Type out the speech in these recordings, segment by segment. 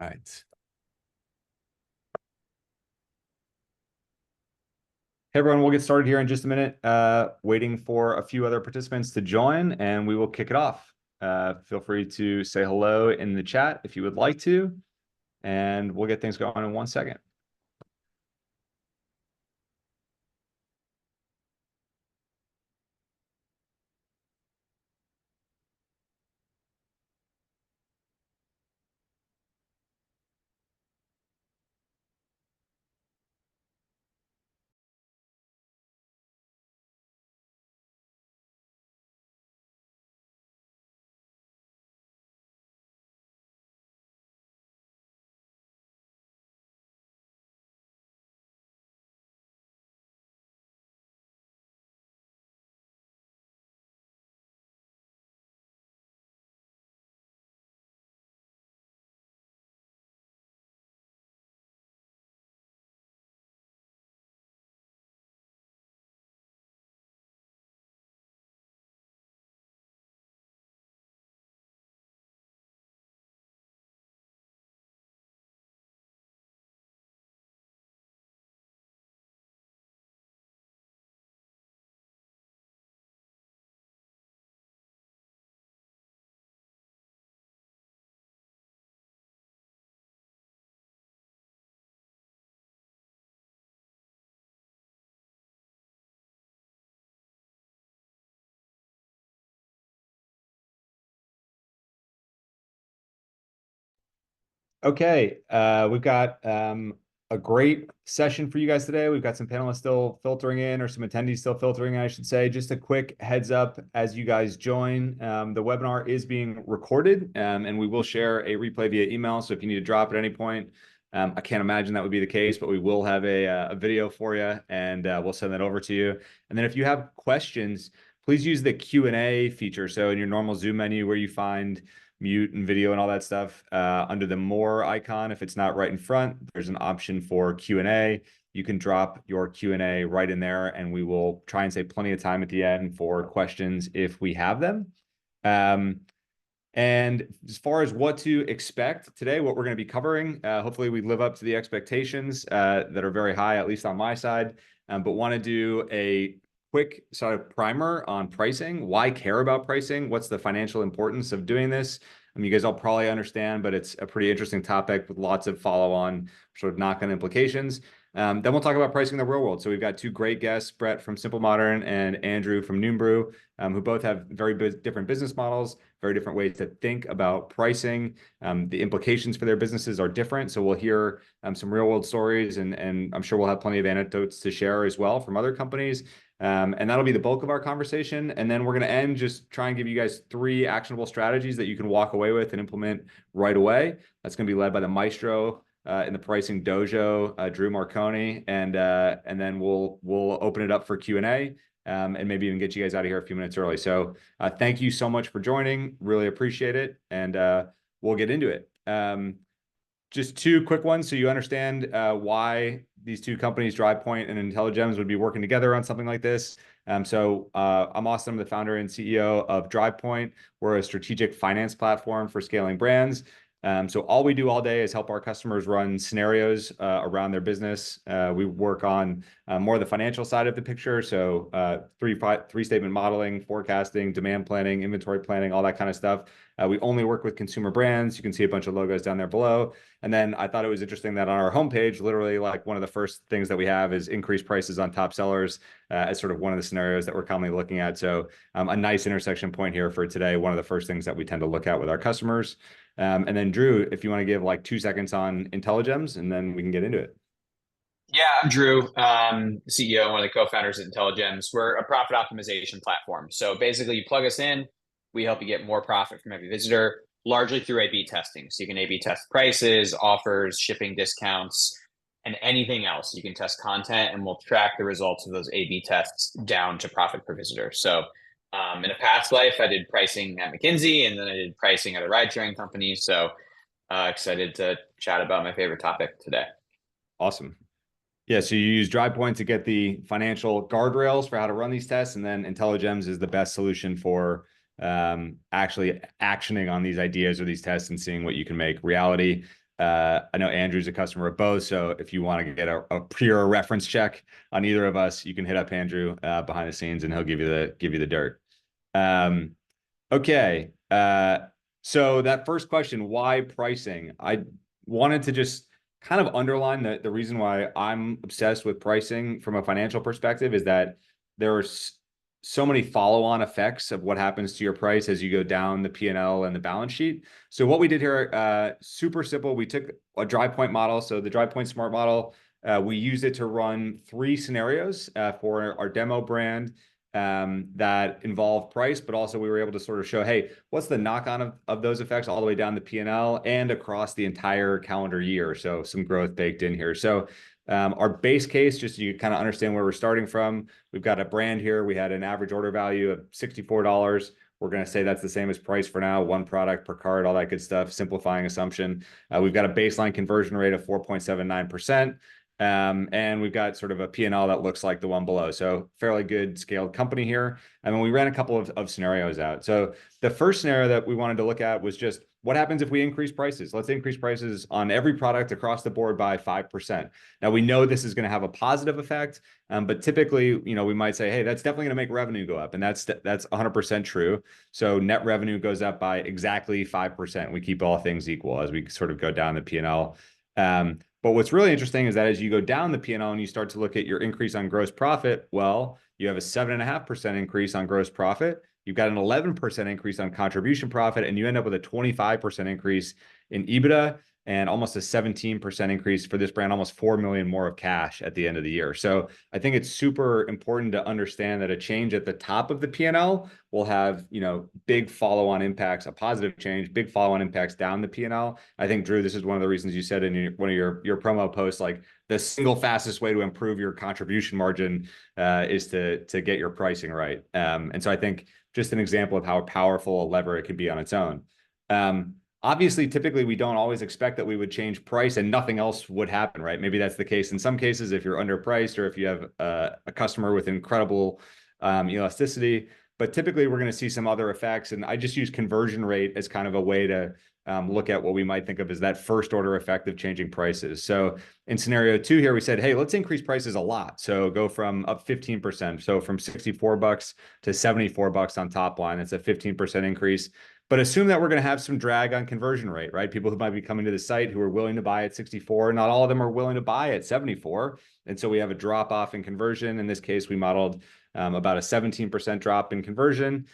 All right. Hey everyone, we'll get started here in just a minute. Waiting for a few other participants to join, and we will kick it off. Feel free to say hello in the chat if you would like to, and we'll get things going in 1 second. Okay, we've got a great session for you guys today. We've got some panelists still filtering in, or some attendees still filtering in, I should say. Just a quick heads up as you guys join. The webinar is being recorded, and we will share a replay via email. So if you need to drop at any point, I can't imagine that would be the case, but we will have a video for you, and we'll send that over to you. And then if you have questions, please use the Q&A feature. So in your normal Zoom menu where you find mute and video and all that stuff, under the more icon, if it's not right in front, there's an option for Q&A. You can drop your Q&A right in there, and we will try and save plenty of time at the end for questions if we have them. And as far as what to expect today, what we're going to be covering, hopefully we live up to the expectations that are very high, at least on my side, but want to do a quick sort of primer on pricing. Why care about pricing? What's the financial importance of doing this? I mean, you guys all probably understand, but it's a pretty interesting topic with lots of follow-on sort of knock-on implications. Then we'll talk about pricing in the real world. So we've got two great guests, Brett from SimpleModern and Andrew from NoonBrew, who both have very different business models, very different ways to think about pricing. The implications for their businesses are different. So we'll hear some real-world stories, and I'm sure we'll have plenty of anecdotes to share as well from other companies. And that'll be the bulk of our conversation. And then we're going to end just try and give you guys 3 actionable strategies that you can walk away with and implement right away. That's going to be led by the maestro in the pricing dojo, Drew Marconi. And then we'll open it up for Q&A, and maybe even get you guys out of here a few minutes early. So thank you so much for joining. Really appreciate it. And we'll get into it. Just 2 quick ones so you understand why these 2 companies, Drivepoint and Intelligems, would be working together on something like this. I'm Austin, I'm the founder and CEO of Drivepoint. We're a strategic finance platform for scaling brands. So all we do all day is help our customers run scenarios around their business. We work on more of the financial side of the picture. So three-statement modeling, forecasting, demand planning, inventory planning, all that kind of stuff. We only work with consumer brands. You can see a bunch of logos down there below. And then I thought it was interesting that on our homepage, literally like one of the first things that we have is increased prices on top sellers as sort of one of the scenarios that we're commonly looking at. So a nice intersection point here for today. One of the first things that we tend to look at with our customers. And then Drew, if you want to give like 2 seconds on Intelligems, and then we can get into it. Yeah, I'm Drew, CEO, one of the co-founders at Intelligems. We're a profit optimization platform. So basically you plug us in, we help you get more profit from every visitor, largely through A/B testing. So you can A/B test prices, offers, shipping discounts, and anything else. You can test content, and we'll track the results of those A/B tests down to profit per visitor. So in a past life, I did pricing at McKinsey, and then I did pricing at a ride-sharing company. So excited to chat about my favorite topic today. Awesome. Yeah, so you use Drivepoint to get the financial guardrails for how to run these tests, and then Intelligems is the best solution for actually actioning on these ideas or these tests and seeing what you can make reality. I know Andrew's a customer of both, so if you want to get a pure reference check on either of us, you can hit up Andrew behind the scenes, and he'll give you the dirt. Okay. So that first question, why pricing? I wanted to just kind of underline the reason why I'm obsessed with pricing from a financial perspective is that there are so many follow-on effects of what happens to your price as you go down the P&L and the balance sheet. So what we did here, super simple. We took a Drivepoint model. So the Drivepoint Smart model, we used it to run 3 scenarios for our demo brand that involve price, but also we were able to sort of show, hey, what's the knock-on of those effects all the way down the P&L and across the entire calendar year. So some growth baked in here. So our base case, just so you kind of understand where we're starting from, we've got a brand here. We had an average order value of $64. We're going to say that's the same as price for now, 1 product per card, all that good stuff, simplifying assumption. We've got a baseline conversion rate of 4.79%. And we've got sort of a P&L that looks like the one below. So fairly good scaled company here. And then we ran a couple of scenarios out. So the first scenario that we wanted to look at was just what happens if we increase prices? Let's increase prices on every product across the board by 5%. Now we know this is going to have a positive effect, but typically, we might say, hey, that's definitely going to make revenue go up. And that's 100% true. So net revenue goes up by exactly 5%. We keep all things equal as we sort of go down the P&L. But what's really interesting is that as you go down the P&L and you start to look at your increase on gross profit, well, you have a 7.5% increase on gross profit. You've got an 11% increase on contribution profit, and you end up with a 25% increase in EBITDA and almost a 17% increase for this brand, almost 4 million more of cash at the end of the year. So I think it's super important to understand that a change at the top of the P&L will have, big follow-on impacts, a positive change, big follow-on impacts down the P&L. I think, Drew, this is one of the reasons you said in one of your promo posts, like the single fastest way to improve your contribution margin is to get your pricing right. And so I think just an example of how powerful a lever it can be on its own. Obviously, typically, we don't always expect that we would change price and nothing else would happen, right? Maybe that's the case in some cases if you're underpriced or if you have a customer with incredible elasticity. But typically, we're going to see some other effects. And I just use conversion rate as kind of a way to look at what we might think of as that first order effect of changing prices. So in scenario 2 here, we said, hey, let's increase prices a lot. So go from up 15%. So from $64 to $74 on top line. That's a 15% increase. But assume that we're going to have some drag on conversion rate, right? People who might be coming to the site who are willing to buy at 64, not all of them are willing to buy at 74. And so we have a drop off in conversion. In this case, we modeled about a 17% drop in conversion.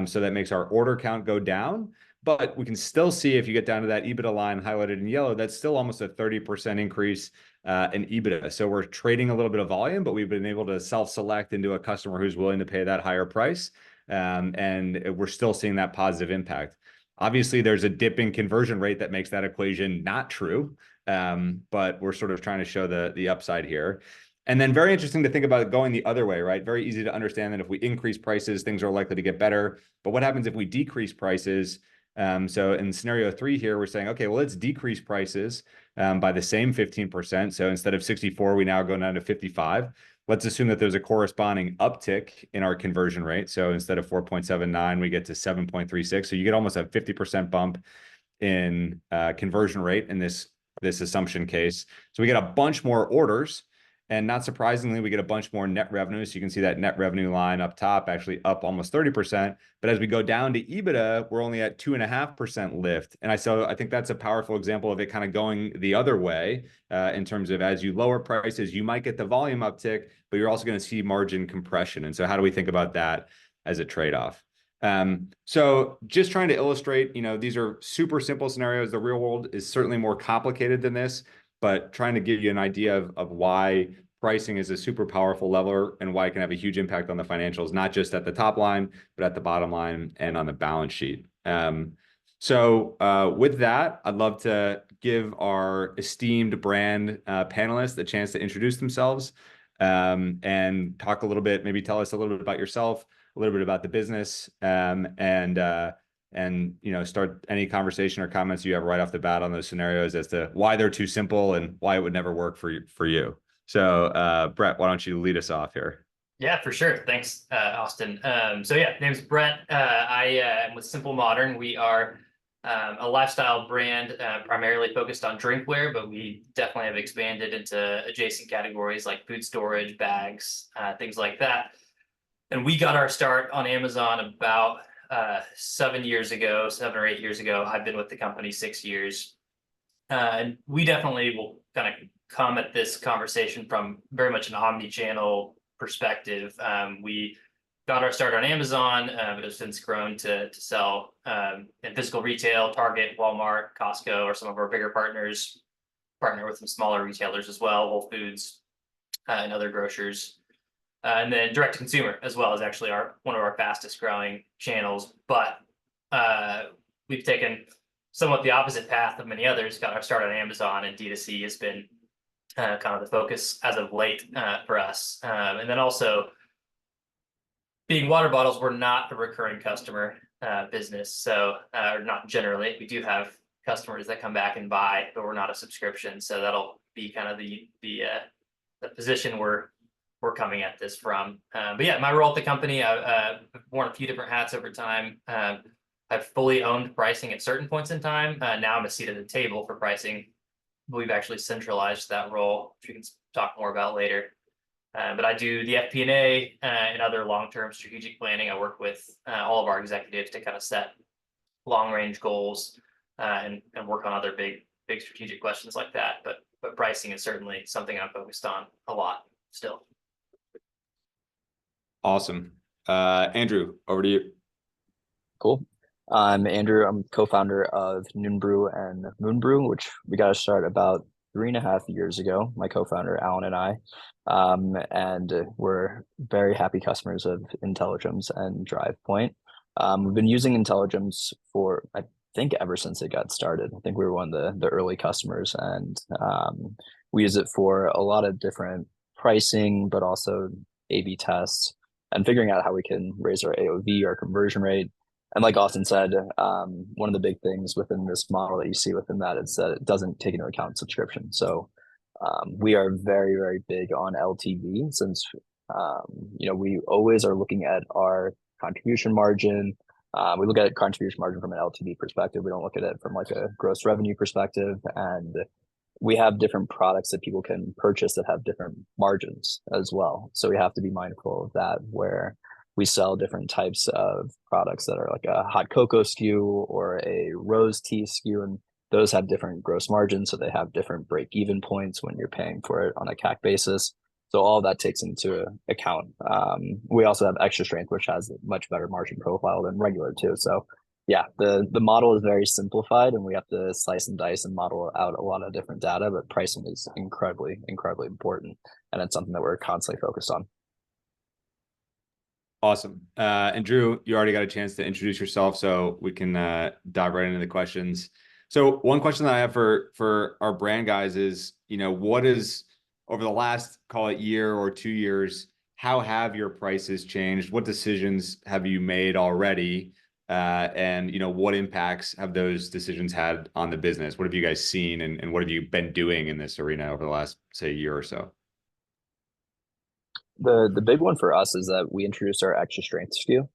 So that makes our order count go down. But we can still see if you get down to that EBITDA line highlighted in yellow, that's still almost a 30% increase in EBITDA. So we're trading a little bit of volume, but we've been able to self-select into a customer who's willing to pay that higher price. And we're still seeing that positive impact. Obviously, there's a dip in conversion rate that makes that equation not true, but we're sort of trying to show the upside here. And then very interesting to think about going the other way, right? Very easy to understand that if we increase prices, things are likely to get better. But what happens if we decrease prices? So in scenario 3 here, we're saying, okay, well, let's decrease prices by the same 15%. So instead of 64, we now go down to 55. Let's assume that there's a corresponding uptick in our conversion rate. So instead of 4.79, we get to 7.36. So you get almost a 50% bump in conversion rate in this assumption case. So we get a bunch more orders. And not surprisingly, we get a bunch more net revenue. So you can see that net revenue line up top actually up almost 30%. But as we go down to EBITDA, we're only at 2.5% lift. And I think that's a powerful example of it kind of going the other way in terms of as you lower prices, you might get the volume uptick, but you're also going to see margin compression. And so how do we think about that as a trade-off? So just trying to illustrate, these are super simple scenarios. The real world is certainly more complicated than this, but trying to give you an idea of why pricing is a super powerful lever and why it can have a huge impact on the financials, not just at the top line, but at the bottom line and on the balance sheet. So with that, I'd love to give our esteemed brand panelists a chance to introduce themselves and talk a little bit, maybe tell us a little bit about yourself, a little bit about the business, and start any conversation or comments you have right off the bat on those scenarios as to why they're too simple and why it would never work for you. So Brett, why don't you lead us off here? Yeah, for sure. Thanks, Austin. So yeah, name's Brett. I am with SimpleModern. We are a lifestyle brand primarily focused on drinkware, but we definitely have expanded into adjacent categories like food storage, bags, things like that. And we got our start on Amazon about 7 years ago, 7 or 8 years ago. I've been with the company 6 years. And we definitely will kind of come at this conversation from very much an omni-channel perspective. We got our start on Amazon, but have since grown to sell in physical retail. Target, Walmart, Costco are some of our bigger partners. Partner with some smaller retailers as well, Whole Foods and other grocers. And then direct to consumer as well is actually one of our fastest growing channels. But we've taken somewhat the opposite path of many others. Got our start on Amazon, and D2C has been kind of the focus as of late for us. And then also, being water bottles, we're not a recurring customer business, so or not generally. We do have customers that come back and buy, but we're not a subscription. So that'll be kind of the position we're coming at this from. But yeah, my role at the company, I've worn a few different hats over time. I've fully owned pricing at certain points in time. Now I'm a seat at the table for pricing. We've actually centralized that role, which we can talk more about later. But I do the FP&A and other long-term strategic planning. I work with all of our executives to kind of set long-range goals and work on other big strategic questions like that. But pricing is certainly something I'm focused on a lot still. Awesome. Andrew, over to you. Cool. I'm Andrew. I'm co-founder of NoonBrew and NoonBrew, which we got to start about 3.5 years ago, my co-founder Alan and I. And we're very happy customers of Intelligems and Drivepoint. We've been using Intelligems for, I think, ever since it got started. I think we were one of the early customers, and we use it for a lot of different pricing, but also A/B tests and figuring out how we can raise our AOV, our conversion rate. And like Austin said, one of the big things within this model that you see within that is that it doesn't take into account subscription. So we are very, very big on LTV, since we always are looking at our contribution margin. We look at contribution margin from an LTV perspective. We don't look at it from like a gross revenue perspective. And we have different products that people can purchase that have different margins as well. So we have to be mindful of that, where we sell different types of products that are like a hot cocoa SKU or a rose tea SKU, and those have different gross margins, so they have different break-even points when you're paying for it on a CAC basis. So all that takes into account. We also have extra strength, which has a much better margin profile than regular too. So yeah, the model is very simplified, and we have to slice and dice and model out a lot of different data, but pricing is incredibly, incredibly important, and it's something that we're constantly focused on. Awesome. And Drew, you already got a chance to introduce yourself, so we can dive right into the questions. So one question that I have for our brand guys is, what is, over the last, call it year or 2 years, how have your prices changed? What decisions have you made already? And what impacts have those decisions had on the business? What have you guys seen, and what have you been doing in this arena over the last, say, year or so? The big one for us is that we introduced our extra strength SKU.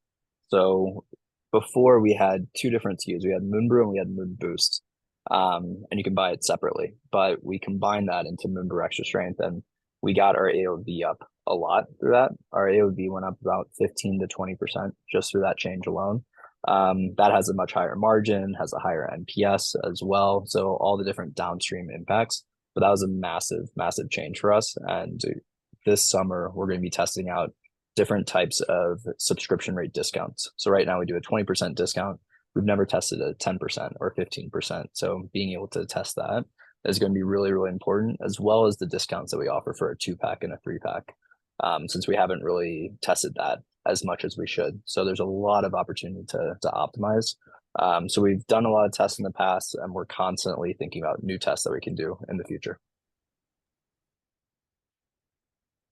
So before, we had 2 different SKUs. We had NoonBrew and we had Moon Boost. And you can buy it separately, but we combined that into NoonBrew Extra Strength, and we got our AOV up a lot through that. Our AOV went up about 15 to 20% just through that change alone. That has a much higher margin, has a higher NPS as well. So all the different downstream impacts, but that was a massive, massive change for us. And this summer, we're going to be testing out different types of subscription rate discounts. So right now we do a 20% discount. We've never tested a 10% or 15%. So being able to test that is going to be really, really important, as well as the discounts that we offer for a 2-pack and a 3-pack, since we haven't really tested that as much as we should. So there's a lot of opportunity to optimize. So we've done a lot of tests in the past, and we're constantly thinking about new tests that we can do in the future.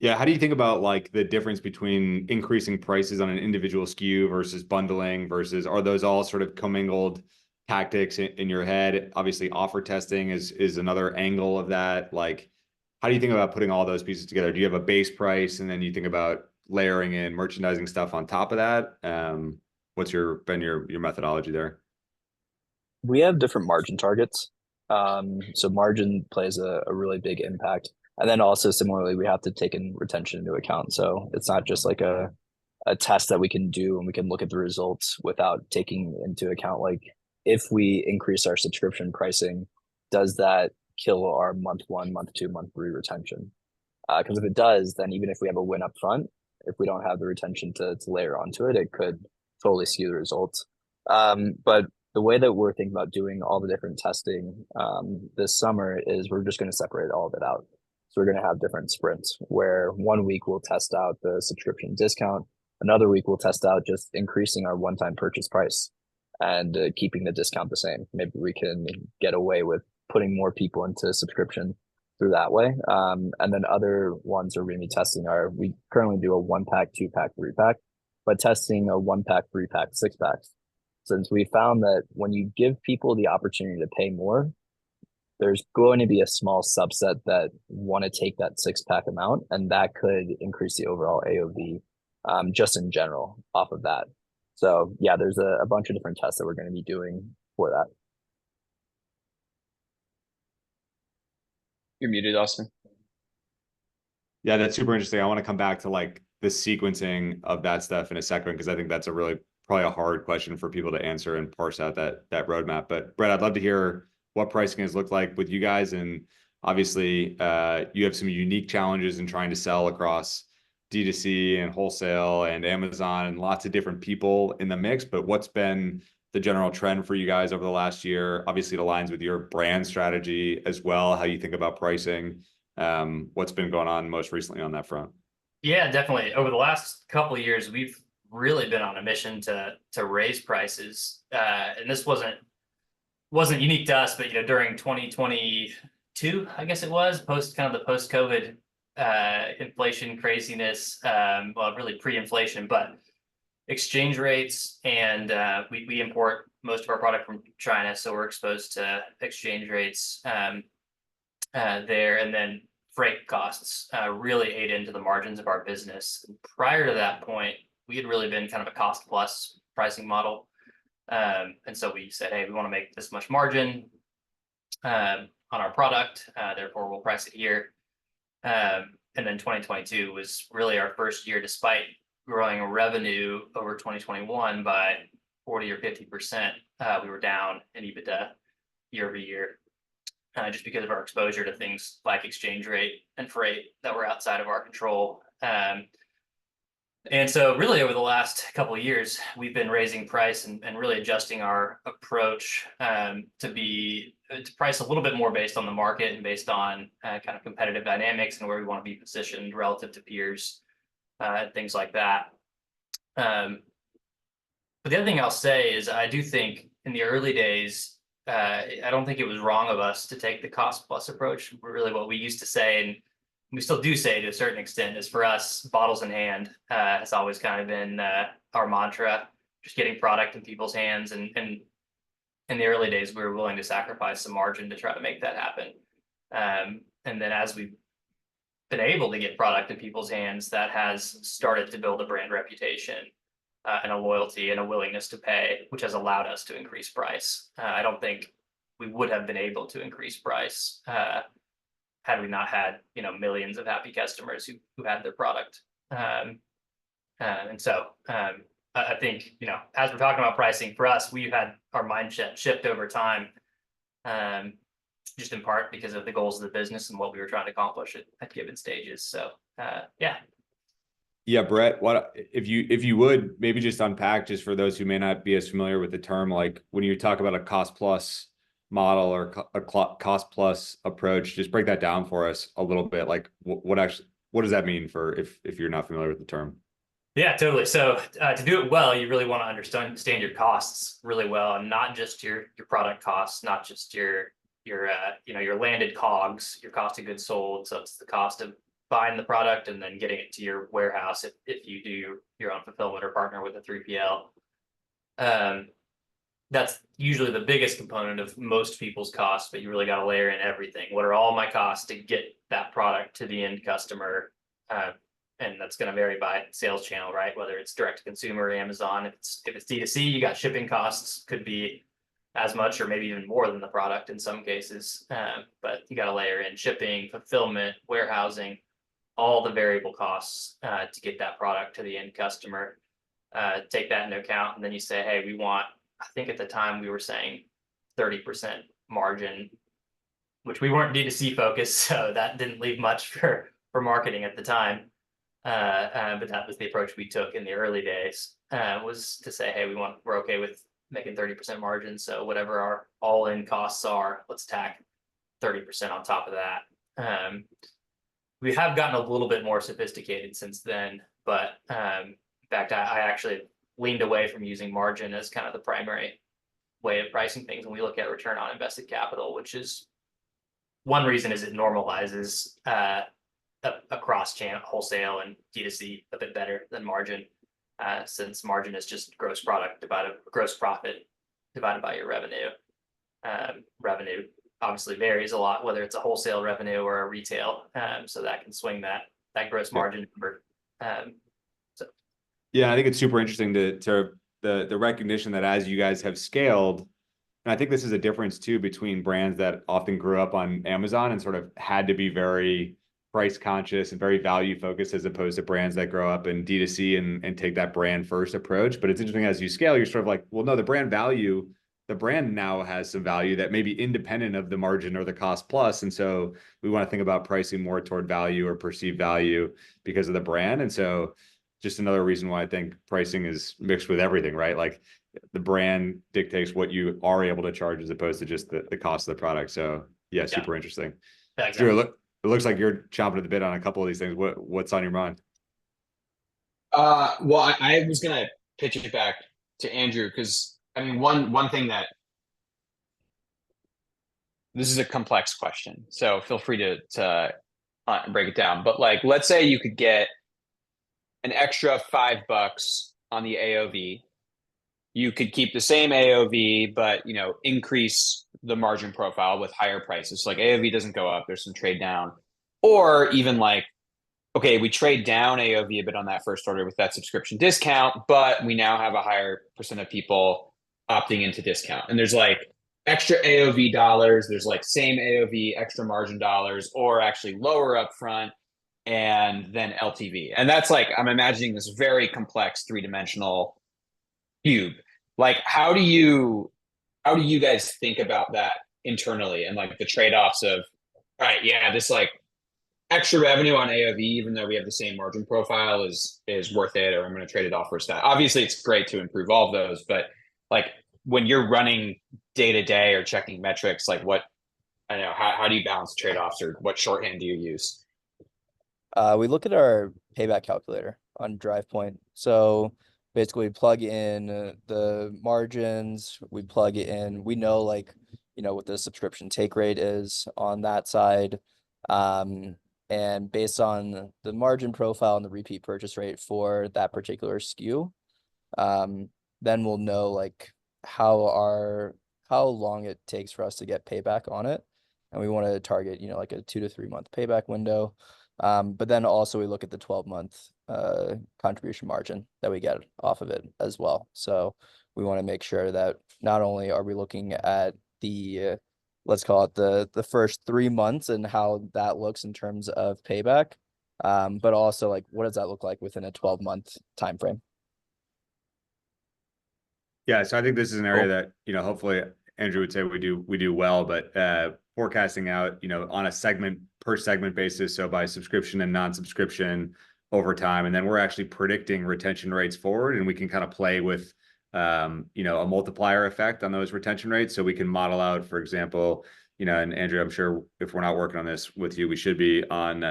Yeah, how do you think about like the difference between increasing prices on an individual SKU versus bundling versus, are those all sort of commingled tactics in your head? Obviously, offer testing is another angle of that. Like, how do you think about putting all those pieces together? Do you have a base price, and then you think about layering in merchandising stuff on top of that? What's been your methodology there? We have different margin targets. So margin plays a really big impact. And then also similarly, we have to take in retention into account. So it's not just like a test that we can do and we can look at the results without taking into account, like, if we increase our subscription pricing, does that kill our month one, month two, month three retention? Because if it does, then even if we have a win up front, if we don't have the retention to layer onto it, it could totally skew the results. But the way that we're thinking about doing all the different testing this summer is we're just going to separate all of it out. So we're going to have different sprints where 1 week we'll test out the subscription discount. Another week we'll test out just increasing our one-time purchase price and keeping the discount the same. Maybe we can get away with putting more people into subscription through that way. And then other ones are going to be testing we currently do a 1-pack, 2-pack, 3-pack, but testing a 1-pack, 3-pack, 6-packs. Since we found that when you give people the opportunity to pay more, there's going to be a small subset that want to take that 6-pack amount, and that could increase the overall AOV just in general off of that. So yeah, there's a bunch of different tests that we're going to be doing for that. You're muted, Austin. Yeah, that's super interesting. I want to come back to like the sequencing of that stuff in a second, because I think that's probably a hard question for people to answer and parse out that roadmap. But Brett, I'd love to hear what pricing has looked like with you guys. And obviously, you have some unique challenges in trying to sell across D2C and wholesale and Amazon and lots of different people in the mix. But what's been the general trend for you guys over the last year? Obviously, it aligns with your brand strategy as well, how you think about pricing. What's been going on most recently on that front? Yeah, definitely. Over the last couple of years, we've really been on a mission to raise prices. And this wasn't unique to us, but during 2022, I guess it was post COVID inflation craziness. Well, really pre-inflation, but exchange rates, and we import most of our product from China, so we're exposed to exchange rates there, and then freight costs really ate into the margins of our business. Prior to that point, we had really been kind of a cost plus pricing model, and so we said, hey, we want to make this much margin on our product, therefore we'll price it here. And then 2022 was really our first year, despite growing revenue over 2021 by 40 or 50%. We were down in EBITDA year over year, just because of our exposure to things like exchange rate and freight that were outside of our control. And so really over the last couple of years, we've been raising price and really adjusting our approach to price a little bit more based on the market and based on kind of competitive dynamics and where we want to be positioned relative to peers, things like that. But the other thing I'll say is I do think in the early days, I don't think it was wrong of us to take the cost plus approach. Really what we used to say, and we still do say to a certain extent, is for us, bottles in hand has always kind of been our mantra, just getting product in people's hands. And in the early days, we were willing to sacrifice some margin to try to make that happen. And then as we've been able to get product in people's hands, that has started to build a brand reputation and a loyalty and a willingness to pay, which has allowed us to increase price. I don't think we would have been able to increase price had we not had millions of happy customers who had their product. And so I think as we're talking about pricing, for us, we've had our mindset shift over time, just in part because of the goals of the business and what we were trying to accomplish at given stages. So yeah. Yeah, Brett, what if you would maybe just unpack, just for those who may not be as familiar with the term, like when you talk about a cost plus model or a cost plus approach, just break that down for us a little bit. Like what does that mean for if you're not familiar with the term? Yeah, totally. So to do it well, you really want to understand your costs really well, and not just your product costs, not just your landed COGS, your cost of goods sold. So it's the cost of buying the product and then getting it to your warehouse if you do your own fulfillment or partner with a 3PL. That's usually the biggest component of most people's costs, but you really got to layer in everything. What are all my costs to get that product to the end customer? And that's going to vary by sales channel, right? Whether it's direct to consumer, Amazon. If it's D2C, you got shipping costs, could be as much or maybe even more than the product in some cases. But you got to layer in shipping, fulfillment, warehousing, all the variable costs to get that product to the end customer. Take that into account, and then you say, hey, we want, I think at the time we were saying 30% margin, which we weren't D2C focused, so that didn't leave much for marketing at the time. But that was the approach we took in the early days, was to say, hey, we're okay with making 30% margin. So whatever our all-in costs are, let's tack 30% on top of that. We have gotten a little bit more sophisticated since then, but in fact, I actually leaned away from using margin as kind of the primary way of pricing things when we look at return on invested capital, which is one reason is it normalizes across channel wholesale and D2C a bit better than margin, since margin is just gross profit divided by your revenue. Revenue obviously varies a lot, whether it's a wholesale revenue or a retail, so that can swing that gross margin number. Yeah, I think it's super interesting to the recognition that as you guys have scaled, and I think this is a difference too between brands that often grew up on Amazon and sort of had to be very price conscious and very value focused, as opposed to brands that grow up in D2C and take that brand first approach. But it's interesting, as you scale, you're sort of like, well, no, the brand now has some value that may be independent of the margin or the cost plus. And so we want to think about pricing more toward value or perceived value because of the brand. And so just another reason why I think pricing is mixed with everything, right? Like the brand dictates what you are able to charge as opposed to just the cost of the product. So yeah, super interesting. Yeah, exactly. Drew, it looks like you're chomping at the bit on a couple of these things. What's on your mind? Well, I was gonna pitch it back to Andrew, because I mean, one thing that, this is a complex question, so feel free to break it down. But like, let's say you could get an extra $5 on the AOV. You could keep the same AOV, but increase the margin profile with higher prices. So like AOV doesn't go up, there's some trade down. Or even like, okay, we trade down AOV a bit on that first order with that subscription discount, but we now have a higher percent of people opting into discount. And there's like extra AOV dollars, there's like same AOV, extra margin dollars, or actually lower upfront and then LTV. And that's like, I'm imagining this very complex 3-dimensional cube. Like, how do you guys think about that internally, and like the trade-offs of, all right, yeah, this like extra revenue on AOV, even though we have the same margin profile, is worth it, or I'm going to trade it off for a stat. Obviously, it's great to improve all of those, but like when you're running day to day or checking metrics, like how do you balance trade-offs, or what shorthand do you use? We look at our payback calculator on Drivepoint. So basically, we plug in the margins, we know what the subscription take rate is on that side. And based on the margin profile and the repeat purchase rate for that particular SKU, then we'll know like how long it takes for us to get payback on it. And we want to target, like a 2 to 3 month payback window. But then also we look at the 12-month contribution margin that we get off of it as well. So we want to make sure that not only are we looking at the let's call it the first 3 months and how that looks in terms of payback, but also like what does that look like within a 12-month time frame. Yeah, so I think this is an area that hopefully Andrew would say we do well, but forecasting out on a per segment basis, so by subscription and non-subscription over time, and then we're actually predicting retention rates forward, and we can kind of play with a multiplier effect on those retention rates. So we can model out, for example, and Andrew, I'm sure if we're not working on this with you, we should be on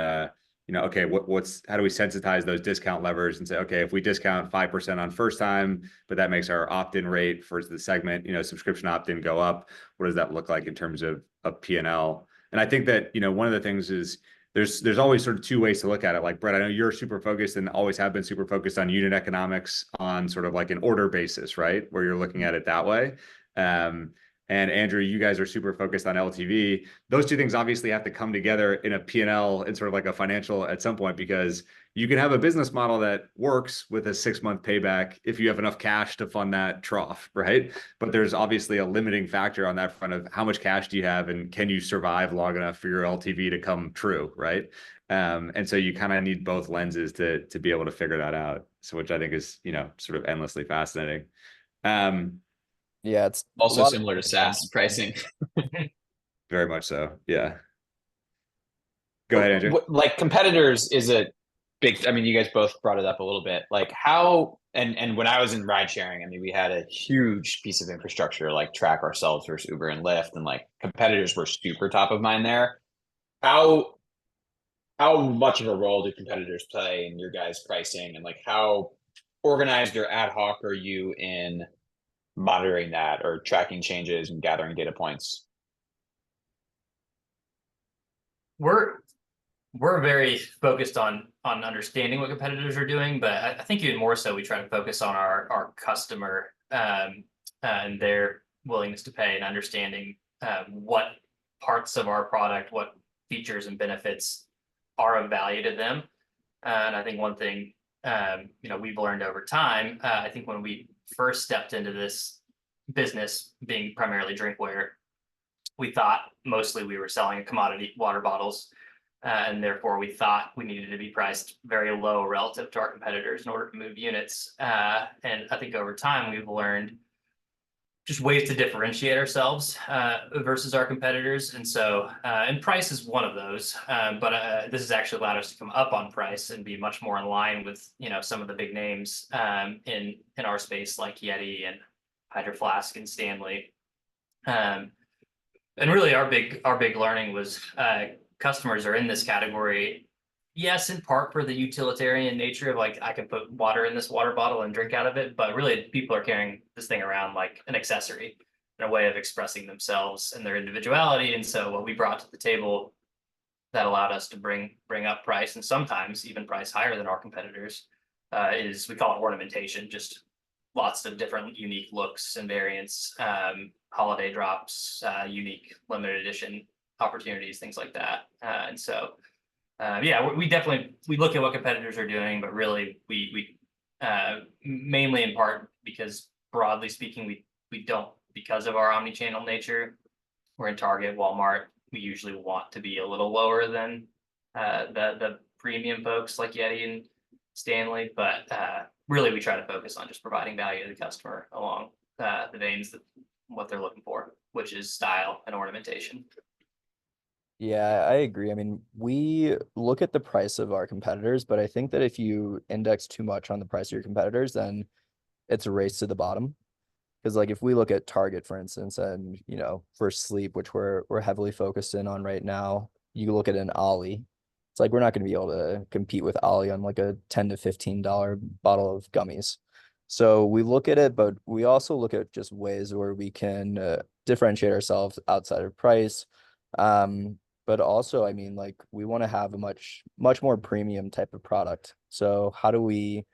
okay, how do we sensitize those discount levers and say, okay, if we discount 5% on first time, but that makes our opt-in rate for the segment, subscription opt-in go up, what does that look like in terms of P&L? And I think that one of the things is there's always sort of two ways to look at it. Like, Brett, I know you're super focused and always have been super focused on unit economics on sort of like an order basis, right? Where you're looking at it that way. And Andrew, you guys are super focused on LTV. Those two things obviously have to come together in a P&L and sort of like a financial at some point, because you can have a business model that works with a 6-month payback if you have enough cash to fund that trough, right? But there's obviously a limiting factor on that front of how much cash do you have and can you survive long enough for your LTV to come true, right? And so you kind of need both lenses to be able to figure that out. So which I think is, sort of endlessly fascinating. Yeah, it's Also similar to SaaS pricing. Very much so. Yeah. Go ahead, Andrew. Like competitors is a big, I mean, you guys both brought it up a little bit. Like how, and when I was in ride sharing, I mean, we had a huge piece of infrastructure, like track ourselves versus Uber and Lyft, and like competitors were super top of mind there. How much of a role do competitors play in your guys' pricing, and like how organized or ad hoc are you in monitoring that or tracking changes and gathering data points? We're very focused on understanding what competitors are doing, but I think even more so, we try to focus on our customer and their willingness to pay, and understanding what parts of our product, what features and benefits are of value to them. And I think one thing we've learned over time, I think when we first stepped into this business, being primarily drinkware, we thought mostly we were selling commodity water bottles, and therefore we thought we needed to be priced very low relative to our competitors in order to move units. And I think over time we've learned just ways to differentiate ourselves versus our competitors. And so, and price is one of those, but this has actually allowed us to come up on price and be much more in line with, some of the big names in our space, like Yeti and Hydro Flask and Stanley. And really our big learning was customers are in this category, yes, in part for the utilitarian nature of like, I can put water in this water bottle and drink out of it, but really people are carrying this thing around like an accessory and a way of expressing themselves and their individuality. And so what we brought to the table that allowed us to bring up price, and sometimes even price higher than our competitors, is we call it ornamentation, just lots of different unique looks and variants, holiday drops, unique limited edition opportunities, things like that. And so we definitely look at what competitors are doing, but really we mainly in part because broadly speaking, we don't, because of our omnichannel nature. We're in Target, Walmart. We usually want to be a little lower than the premium folks like Yeti and Stanley, but really we try to focus on just providing value to the customer along the veins that what they're looking for, which is style and ornamentation. Yeah, I agree. I mean, we look at the price of our competitors, but I think that if you index too much on the price of your competitors, then it's a race to the bottom. Because like if we look at Target, for instance, and for sleep, which we're heavily focused in on right now, you look at an Ollie. It's like we're not going to be able to compete with Ollie on like a $10 to $15 bottle of gummies. So we look at it, but we also look at just ways where we can differentiate ourselves outside of price. But also, I mean, like we want to have a much more premium type of product. So how do we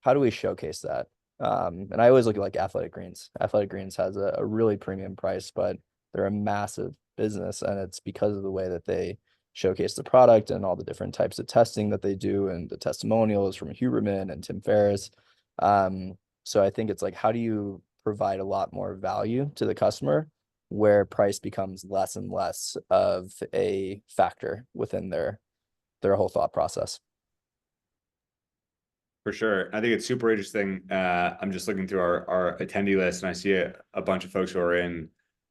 showcase that? And I always look at like Athletic Greens. Athletic Greens has a really premium price, but they're a massive business, and it's because of the way that they showcase the product and all the different types of testing that they do and the testimonials from Huberman and Tim Ferriss. So I think it's like, how do you provide a lot more value to the customer where price becomes less and less of a factor within their whole thought process? For sure. I think it's super interesting. I'm just looking through our attendee list, and I see a bunch of folks who are in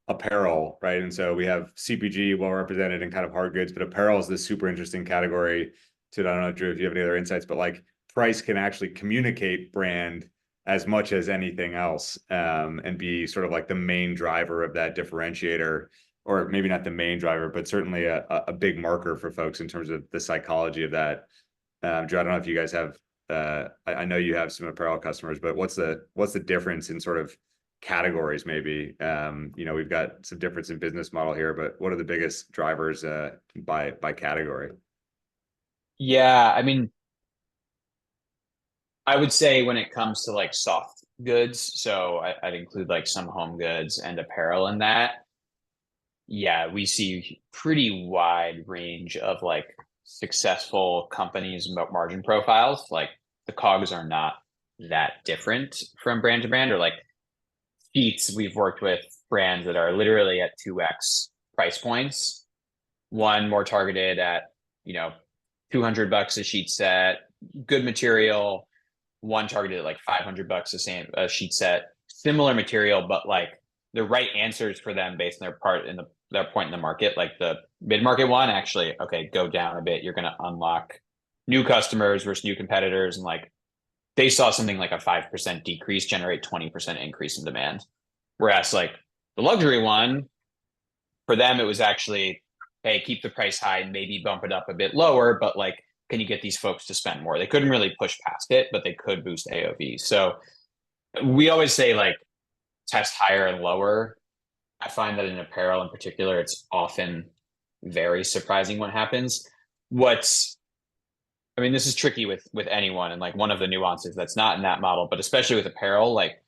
apparel, right? And so we have CPG well represented in kind of hard goods, but apparel is this super interesting category too. I don't know, Drew, if you have any other insights, but like price can actually communicate brand as much as anything else, and be sort of like the main driver of that differentiator, or maybe not the main driver, but certainly a big marker for folks in terms of the psychology of that. Drew, I don't know if you guys have, I know you have some apparel customers, but what's the difference in sort of categories maybe? We've got some difference in business model here, but what are the biggest drivers by category? Yeah, I mean, I would say when it comes to like soft goods. So I'd include like some home goods and apparel in that. Yeah, we see pretty wide range of like successful companies and margin profiles. Like the COGS are not that different from brand to brand, or like sheets. We've worked with brands that are literally at 2x price points. One more targeted at, you know, $200 a sheet set, good material. One targeted at like $500 a sheet set, similar material, but like the right answers for them based on their point in the market. Like the mid-market one, actually, okay, go down a bit. You're going to unlock new customers versus new competitors, and like they saw something like a 5% decrease generate 20% increase in demand. Whereas like the luxury one, for them, it was actually, hey, keep the price high and maybe bump it up a bit lower, but like, can you get these folks to spend more? They couldn't really push past it, but they could boost AOV. So we always say like test higher and lower. I find that in apparel in particular, it's often very surprising what happens. I mean, this is tricky with anyone, and like one of the nuances that's not in that model, but especially with apparel, like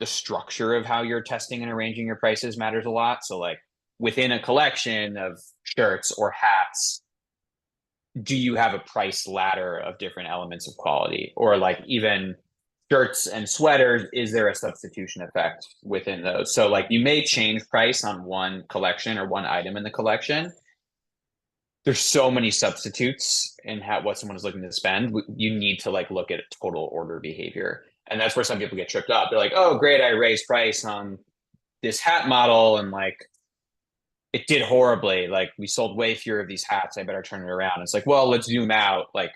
the structure of how you're testing and arranging your prices matters a lot. So like within a collection of shirts or hats, do you have a price ladder of different elements of quality? Or like even shirts and sweaters, is there a substitution effect within those? So like you may change price on one collection or one item in the collection. There's so many substitutes in what someone is looking to spend. You need to like look at total order behavior. And that's where some people get tripped up. They're like, oh, great, I raised price on this hat model and like it did horribly. Like we sold way fewer of these hats. I better turn it around. It's like, well, let's zoom out. Like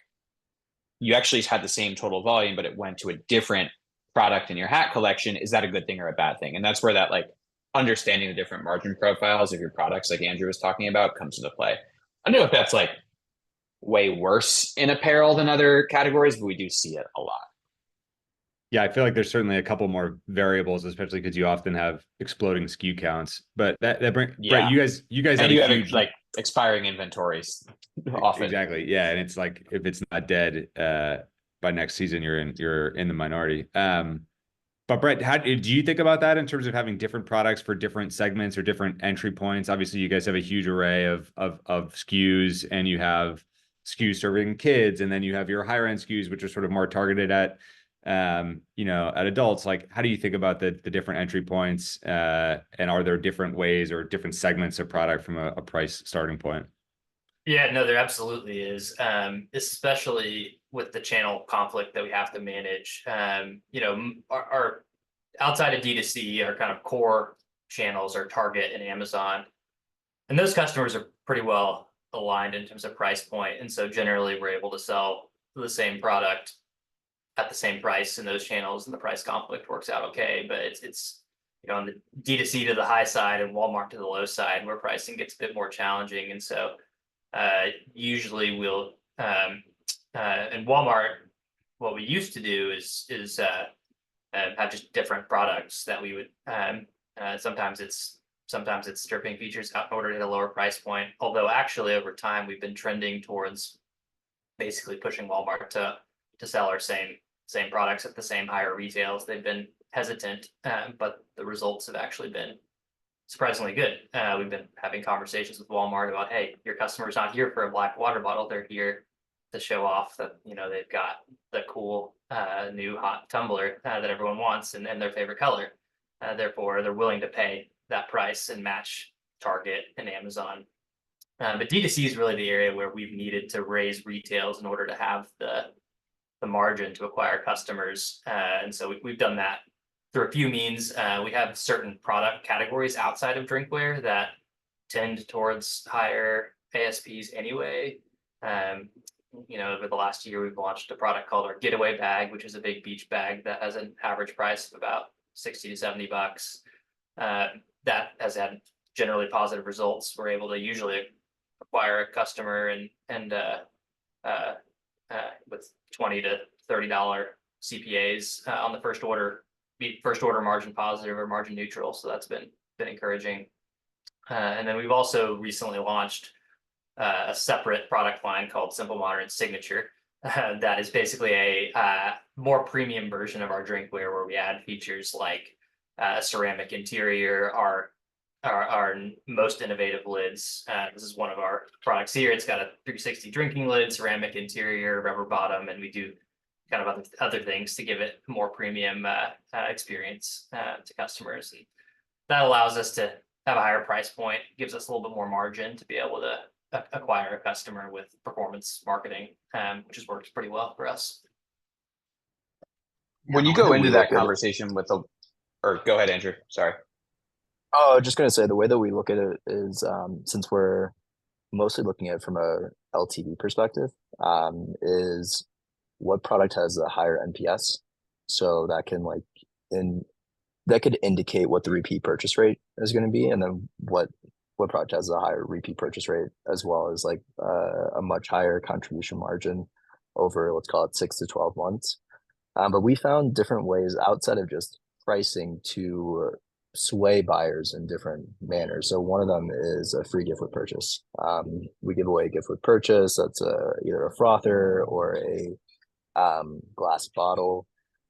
you actually had the same total volume, but it went to a different product in your hat collection. Is that a good thing or a bad thing? And that's where that like understanding the different margin profiles of your products, like Andrew was talking about, comes into play. I don't know if that's like way worse in apparel than other categories, but we do see it a lot. Yeah, I feel like there's certainly a couple more variables, especially because you often have exploding SKU counts. But Brett, you guys and have you a have huge like expiring inventories often. Exactly. Yeah, and it's like if it's not dead by next season, you're in the minority. But Brett, how do you think about that in terms of having different products for different segments or different entry points? Obviously, you guys have a huge array of SKUs, and you have SKUs serving kids, and then you have your higher end SKUs, which are sort of more targeted at at adults. Like, how do you think about the different entry points? And are there different ways or different segments of product from a price starting point? Yeah, no, there absolutely is, especially with the channel conflict that we have to manage. Our outside of D2C, our kind of core channels are Target and Amazon. And those customers are pretty well aligned in terms of price point. And so generally we're able to sell the same product at the same price in those channels, and the price conflict works out okay. But it's on the D2C to the high side and Walmart to the low side where pricing gets a bit more challenging. And so usually we'll in Walmart, what we used to do is have just different products that we would sometimes it's stripping features out in order to hit a lower price point. Although actually over time we've been trending towards basically pushing Walmart to sell our same products at the same higher retails. They've been hesitant, but the results have actually been surprisingly good. We've been having conversations with Walmart about, hey, your customer's not here for a black water bottle. They're here to show off that, they've got the cool new hot tumbler that everyone wants and their favorite color. Therefore, they're willing to pay that price and match Target and Amazon. But D2C is really the area where we've needed to raise retails in order to have the margin to acquire customers. And so we've done that through a few means. We have certain product categories outside of drinkware that tend towards higher ASPs anyway. Over the last year, we've launched a product called our Getaway Bag, which is a big beach bag that has an average price of about $60 to $70. That has had generally positive results. We're able to usually acquire a customer and with $20 to $30 CPAs on the first order margin positive or margin neutral. So that's been encouraging. And then we've also recently launched a separate product line called SimpleModern Signature. that is basically a more premium version of our drinkware, where we add features like a ceramic interior, our most innovative lids. This is one of our products here. It's got a 360 drinking lid, ceramic interior, rubber bottom, and we do kind of other things to give it a more premium experience to customers. And that allows us to have a higher price point, gives us a little bit more margin to be able to acquire a customer with performance marketing, which has worked pretty well for us. When you go into that conversation with or go ahead, Andrew. Sorry. Oh, just going to say the way that we look at it is since we're mostly looking at it from a LTV perspective, is what product has a higher NPS. So that can that could indicate what the repeat purchase rate is going to be, and then what product has a higher repeat purchase rate, as well as like a much higher contribution margin over, let's call it 6 to 12 months. But we found different ways outside of just pricing to sway buyers in different manners. So one of them is a free gift with purchase. We give away a gift with purchase. That's either a frother or a glass bottle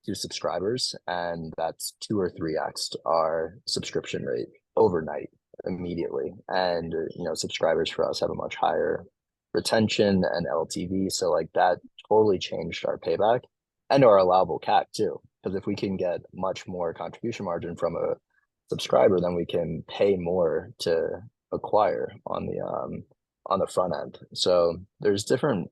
to subscribers, and that's 2 or 3x our subscription rate overnight, immediately. And subscribers for us have a much higher retention and LTV, so like that totally changed our payback and our allowable CAC too, because if we can get much more contribution margin from a subscriber, then we can pay more to acquire on the front end. So there's different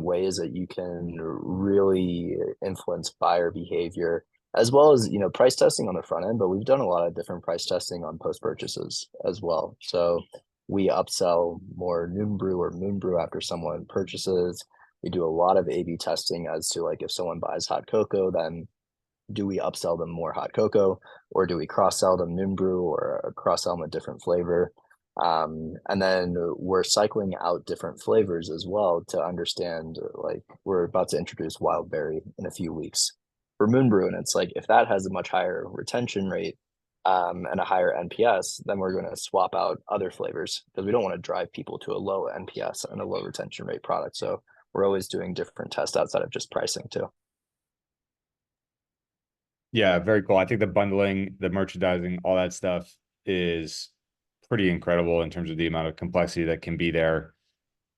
ways that you can really influence buyer behavior, as well as price testing on the front end. But we've done a lot of different price testing on post purchases as well. So we upsell more NoonBrew or MoonBrew after someone purchases. We do a lot of A/B testing as to like, if someone buys hot cocoa, then do we upsell them more hot cocoa, or do we cross sell them NoonBrew or cross sell them a different flavor? And then we're cycling out different flavors as well to understand, like we're about to introduce wild berry in a few weeks for MoonBrew, and it's like if that has a much higher retention rate and a higher NPS, then we're going to swap out other flavors, because we don't want to drive people to a low NPS and a low retention rate product. So we're always doing different tests outside of just pricing too. Yeah, very cool. I think the bundling, the merchandising, all that stuff is pretty incredible in terms of the amount of complexity that can be there.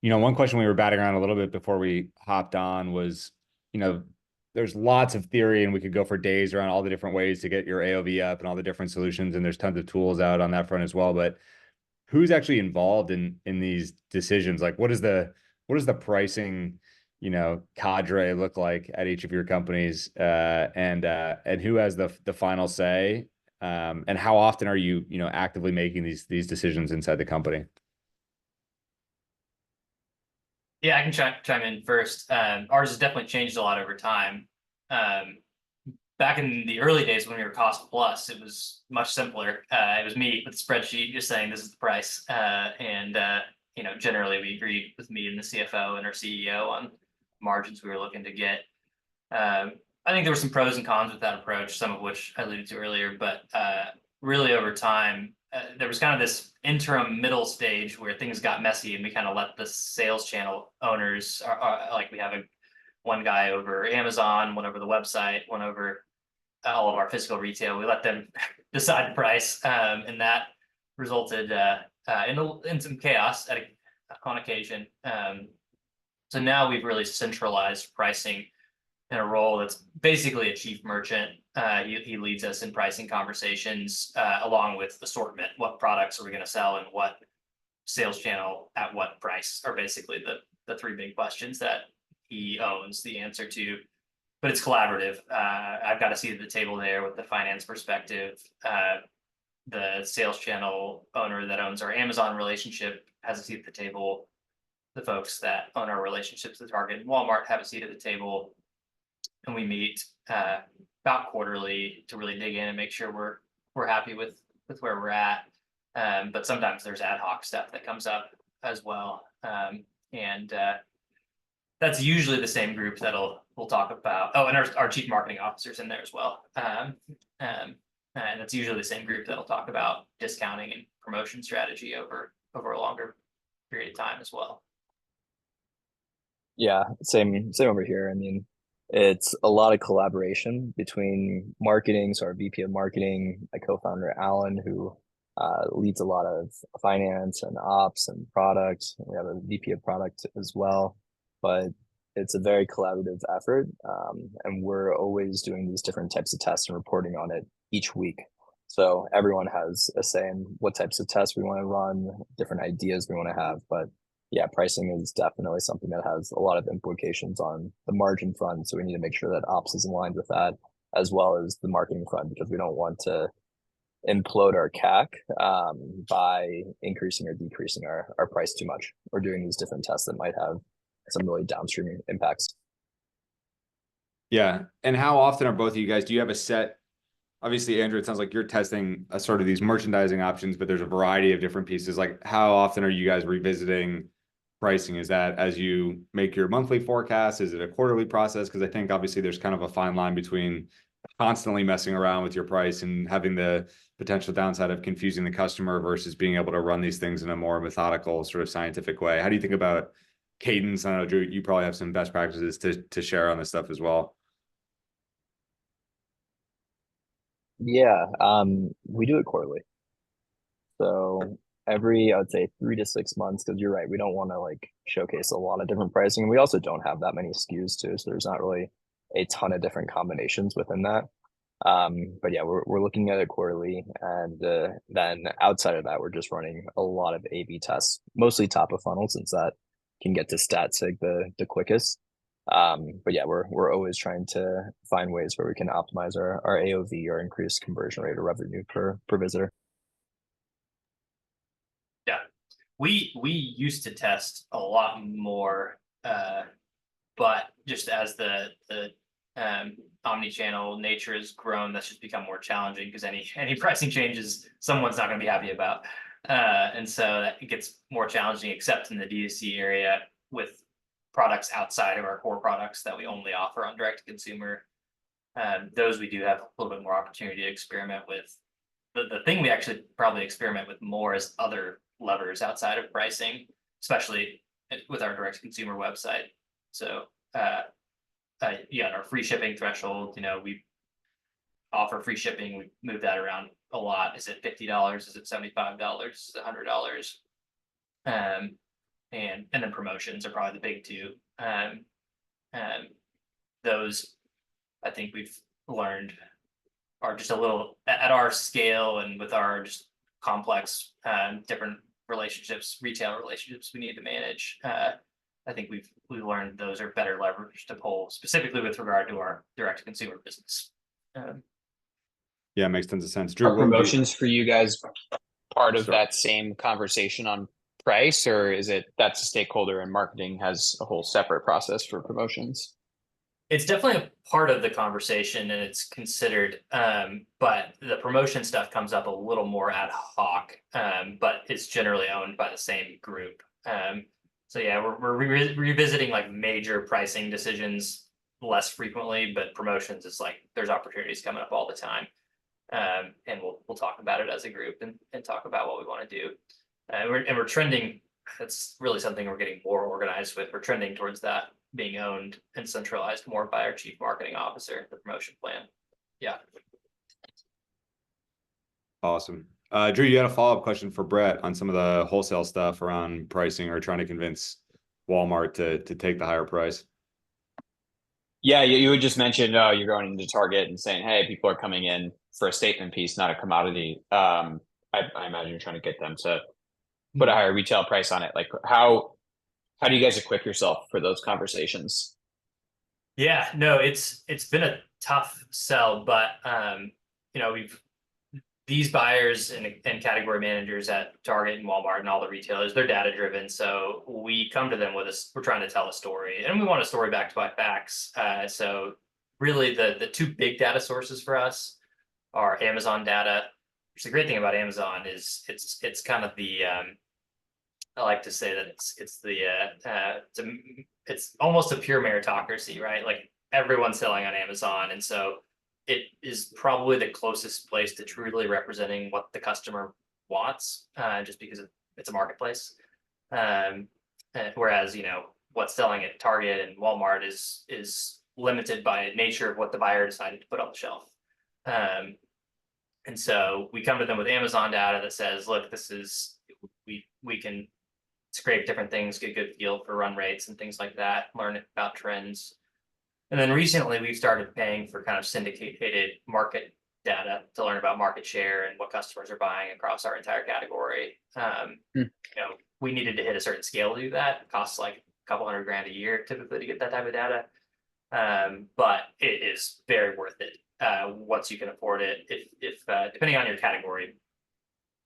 One question we were batting around a little bit before we hopped on was, there's lots of theory, and we could go for days around all the different ways to get your AOV up and all the different solutions, and there's tons of tools out on that front as well. But who's actually involved in these decisions? Like, what is the pricing cadre look like at each of your companies, and who has the final say, and how often are you actively making these decisions inside the company? Yeah, I can chime in first. Ours has definitely changed a lot over time. Back in the early days when we were cost plus, it was much simpler. It was me with a spreadsheet just saying this is the price, and generally we agreed with me and the CFO and our CEO on margins we were looking to get. I think there were some pros and cons with that approach, some of which I alluded to earlier, but really over time, there was kind of this interim middle stage where things got messy, and we kind of let the sales channel owners, like we have one guy over Amazon, one over the website, one over all of our physical retail. We let them decide the price, and that resulted in some chaos on occasion. So now we've really centralized pricing in a role that's basically a chief merchant. He leads us in pricing conversations, along with assortment. What products are we going to sell, and what sales channel at what price are basically the 3 big questions that he owns the answer to. But it's collaborative. I've got a seat at the table there with the finance perspective. The sales channel owner that owns our Amazon relationship has a seat at the table. The folks that own our relationships with Target and Walmart have a seat at the table. And we meet about quarterly to really dig in and make sure we're happy with where we're at. But sometimes there's ad hoc stuff that comes up as well. And that's usually the same group we'll talk about. Oh, and our chief marketing officer's in there as well. And it's usually the same group that'll talk about discounting and promotion strategy over a longer period of time as well. Yeah, same over here. I mean, it's a lot of collaboration between marketing, so our VP of marketing, my co-founder Alan, who leads a lot of finance and ops and product. We have a VP of product as well, but it's a very collaborative effort, and we're always doing these different types of tests and reporting on it each week. So everyone has a say in what types of tests we want to run, different ideas we want to have, but yeah, pricing is definitely something that has a lot of implications on the margin front. So we need to make sure that ops is aligned with that, as well as the marketing front, because we don't want to implode our CAC by increasing or decreasing our price too much, or doing these different tests that might have some really downstream impacts. Yeah. And how often are both of you guys, do you have a set, obviously, Andrew, it sounds like you're testing a sort of these merchandising options, but there's a variety of different pieces. Like how often are you guys revisiting pricing? Is that as you make your monthly forecast? Is it a quarterly process? Because I think obviously there's kind of a fine line between constantly messing around with your price and having the potential downside of confusing the customer versus being able to run these things in a more methodical, sort of scientific way. How do you think about cadence? I know, Drew, you probably have some best practices to share on this stuff as well. Yeah, we do it quarterly. So every, I would say 3 to 6 months, because you're right, we don't want to like showcase a lot of different pricing. We also don't have that many SKUs too, so there's not really a ton of different combinations within that. But yeah, we're looking at it quarterly, and then outside of that, we're just running a lot of A/B tests, mostly top of funnel, since that can get to stat sig the quickest. But yeah, we're always trying to find ways where we can optimize our AOV or increase conversion rate or revenue per visitor. Yeah, we used to test a lot more, but just as the omnichannel nature has grown, that's just become more challenging because any pricing changes, someone's not going to be happy about, and so that it gets more challenging, except in the D2C area with products outside of our core products that we only offer on direct to consumer. Those we do have a little bit more opportunity to experiment with. The thing we actually probably experiment with more is other levers outside of pricing, especially with our direct to consumer website. So yeah, our free shipping threshold, we offer free shipping. We move that around a lot. Is it $50? Is it $75? Is it $100? And then promotions are probably the big two. Those I think we've learned are just a little at our scale and with our just complex different relationships, retail relationships we need to manage. I think we learned those are better leverage to pull, specifically with regard to our direct to consumer business. Yeah, makes tons of sense. Drew, Are promotions for you guys part of that same conversation on price, or is it that's a stakeholder and marketing has a whole separate process for promotions? It's definitely a part of the conversation and it's considered, but the promotion stuff comes up a little more ad hoc, but it's generally owned by the same group. So yeah, we're revisiting like major pricing decisions less frequently, but promotions is like there's opportunities coming up all the time. And we'll talk about it as a group and talk about what we want to do. We're trending. That's really something we're getting more organized with. We're trending towards that being owned and centralized more by our chief marketing officer, the promotion plan. Yeah. Awesome. Drew, you had a follow-up question for Brett on some of the wholesale stuff around pricing or trying to convince Walmart to take the higher price. Yeah, you would just mention, you're going into Target and saying, hey, people are coming in for a statement piece, not a commodity. I imagine you're trying to get them to put a higher retail price on it. Like how do you guys equip yourself for those conversations? Yeah, no, it's been a tough sell, but these buyers and category managers at Target and Walmart and all the retailers, they're data driven. So we come to them we're trying to tell a story and we want a story backed by facts. So really the two big data sources for us are Amazon data, which the great thing about Amazon is it's kind of the, I like to say that it's almost a pure meritocracy, right? Like everyone's selling on Amazon. And so it is probably the closest place to truly representing what the customer wants, just because it's a marketplace. Whereas, what's selling at Target and Walmart is limited by nature of what the buyer decided to put on the shelf. And so we come to them with Amazon data that says, look, this is, we can scrape different things, get a good feel for run rates and things like that, learn about trends. And then recently we've started paying for kind of syndicated market data to learn about market share and what customers are buying across our entire category. You know, we needed to hit a certain scale to do that. It costs like a couple $100,000 a year typically to get that type of data. But it is very worth it once you can afford it, if depending on your category,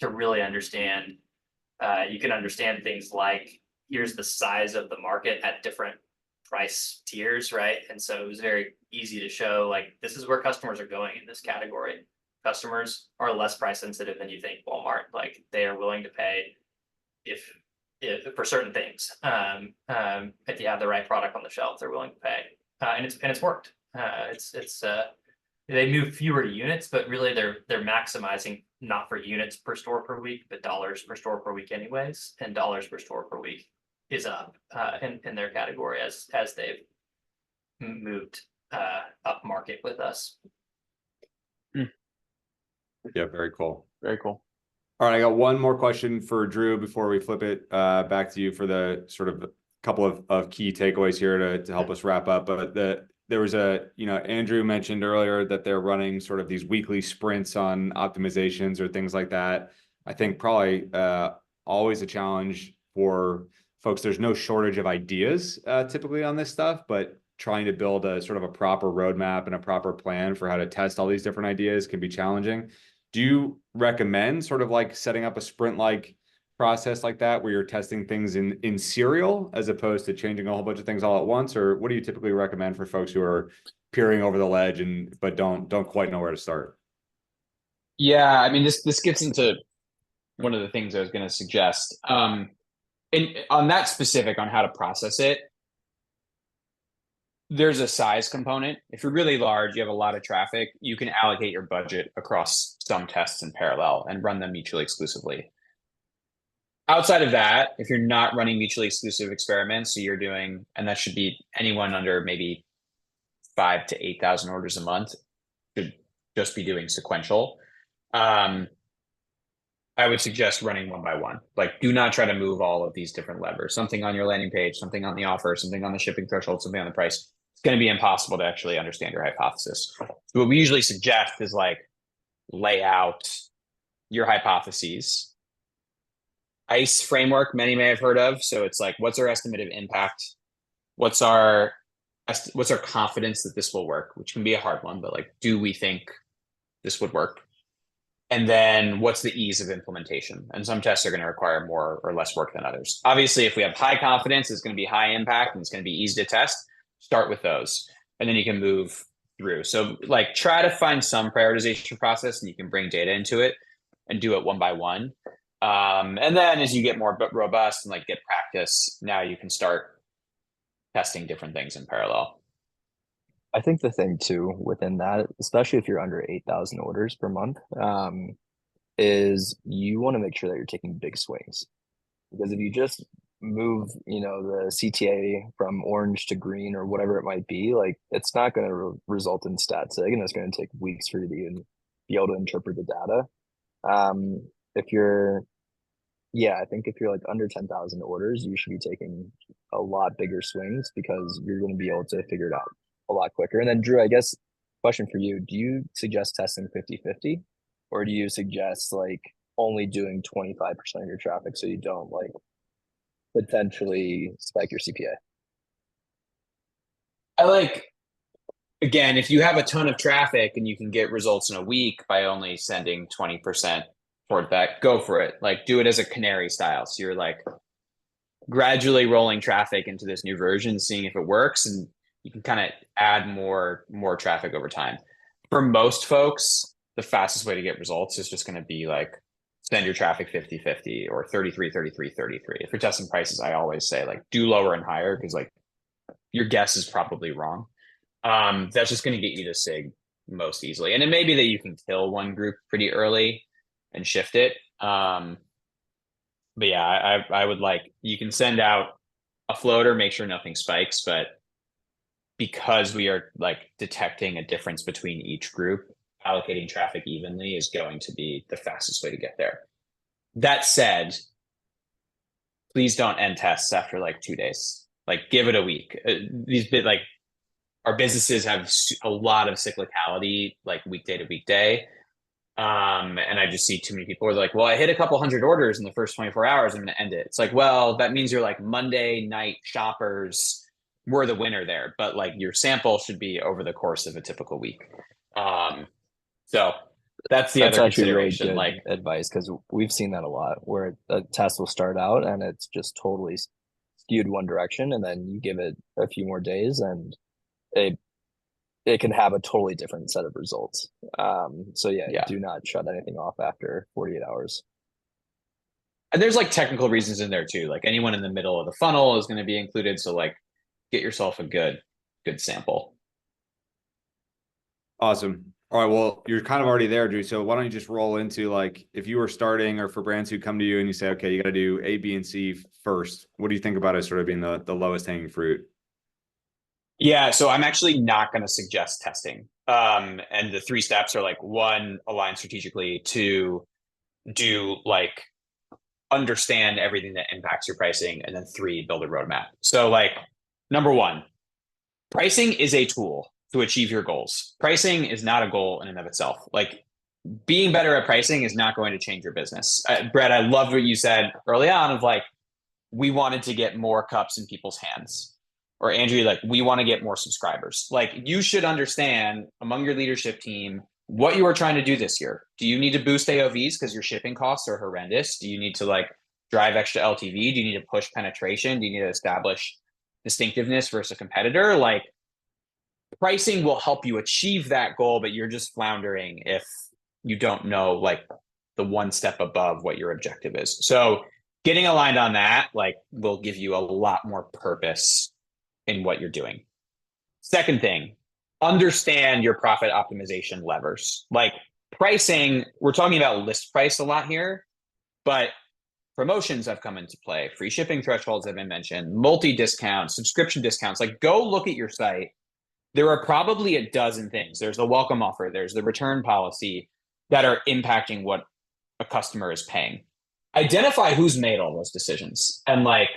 to really understand. You can understand things like, here's the size of the market at different price tiers, right? And so it was very easy to show, like, this is where customers are going in this category. Customers are less price sensitive than you think. Walmart, like, they are willing to pay if for certain things. If you have the right product on the shelf, they're willing to pay, and it's worked. They move fewer units, but really they're maximizing not for units per store per week, but dollars per store per week anyways, and dollars per store per week is up in their category as they've moved up market with us. Yeah, very cool. Very cool. All right, I got one more question for Drew before we flip it back to you for the sort of couple of key takeaways here to help us wrap up. But there was Andrew mentioned earlier that they're running sort of these weekly sprints on optimizations or things like that. I think probably always a challenge for folks. There's no shortage of ideas typically on this stuff, but trying to build a sort of a proper roadmap and a proper plan for how to test all these different ideas can be challenging. Do you recommend sort of like setting up a sprint-like process like that, where you're testing things in serial as opposed to changing a whole bunch of things all at once? Or what do you typically recommend for folks who are peering over the ledge but don't quite know where to start? Yeah, I mean, this gets into one of the things I was going to suggest. And on that specific, on how to process it, there's a size component. If you're really large, you have a lot of traffic, you can allocate your budget across some tests in parallel and run them mutually exclusively. Outside of that, if you're not running mutually exclusive experiments, so you're doing, and that should be anyone under maybe 5,000 to 8,000 orders a month, should just be doing sequential. I would suggest running one by one. Like, do not try to move all of these different levers. Something on your landing page, something on the offer, something on the shipping threshold, something on the price. It's going to be impossible to actually understand your hypothesis. So what we usually suggest is like, lay out your hypotheses. ICE framework, many may have heard of. So it's like, what's our estimate of impact? What's our confidence that this will work? Which can be a hard one, but like, do we think this would work? And then what's the ease of implementation? And some tests are going to require more or less work than others. Obviously, if we have high confidence, it's going to be high impact and it's going to be easy to test, start with those. And then you can move through. So like, try to find some prioritization process, and you can bring data into it and do it one by one. And then as you get more robust and like get practice, now you can start testing different things in parallel. I think the thing too within that, especially if you're under 8,000 orders per month, is you want to make sure that you're taking big swings. Because if you just move, the CTA from orange to green or whatever it might be, like, it's not going to result in stat sig, and it's going to take weeks for you to even be able to interpret the data. I think if you're like under 10,000 orders, you should be taking a lot bigger swings, because you're going to be able to figure it out a lot quicker. And then Drew, I guess question for you, do you suggest testing 50-50, or do you suggest like only doing 25% of your traffic so you don't like potentially spike your CPA? Again, if you have a ton of traffic and you can get results in a week by only sending 20% toward that, go for it. Like, do it as a canary style. So you're like gradually rolling traffic into this new version, seeing if it works, and you can kind of add more traffic over time. For most folks, the fastest way to get results is just going to be like, send your traffic 50-50 or 33-33-33. If you're testing prices, I always say like, do lower and higher, because like your guess is probably wrong. That's just going to get you to sig most easily. And it may be that you can kill one group pretty early and shift it. But yeah, I would like, you can send out a floater, make sure nothing spikes. But because we are like detecting a difference between each group, allocating traffic evenly is going to be the fastest way to get there. That said, please don't end tests after like 2 days. Like give it a week. Like our businesses have a lot of cyclicality, like weekday to weekday. And I just see too many people are like, well, I hit a couple hundred orders in the first 24 hours. I'm going to end it. It's like, well, that means you're like Monday night shoppers were the winner there, but like your sample should be over the course of a typical week. So that's the That's other actually really consideration. good Like, advice, because we've seen that a lot where a test will start out and it's just totally skewed one direction, and then you give it a few more days and it can have a totally different set of results. So yeah, do not shut anything off after 48 hours. And there's like technical reasons in there too. Like anyone in the middle of the funnel is going to be included. So like get yourself a good sample. Awesome. All right. Well, you're kind of already there, Drew. So why don't you just roll into like, if you were starting, or for brands who come to you and you say, okay, you got to do A, B, and C first. What do you think about as sort of being the lowest hanging fruit? Yeah. So I'm actually not going to suggest testing. And the 3 steps are like 1, align strategically, 2, do like understand everything that impacts your pricing, and then 3, build a roadmap. So like number 1, pricing is a tool to achieve your goals. Pricing is not a goal in and of itself. Like being better at pricing is not going to change your business. Brett, I loved what you said early on of like, we wanted to get more cups in people's hands. Or Andrew, like we want to get more subscribers. Like you should understand among your leadership team what you are trying to do this year. Do you need to boost AOVs because your shipping costs are horrendous? Do you need to like drive extra LTV? Do you need to push penetration? Do you need to establish distinctiveness versus a competitor? Like pricing will help you achieve that goal, but you're just floundering if you don't know like the one step above what your objective is. So getting aligned on that like will give you a lot more purpose in what you're doing. Second thing, understand your profit optimization levers. Like pricing, we're talking about list price a lot here, but promotions have come into play. Free shipping thresholds have been mentioned, multi-discounts, subscription discounts. Like go look at your site. There are probably a dozen things. There's the welcome offer, there's the return policy that are impacting what a customer is paying. Identify who's made all those decisions. And like,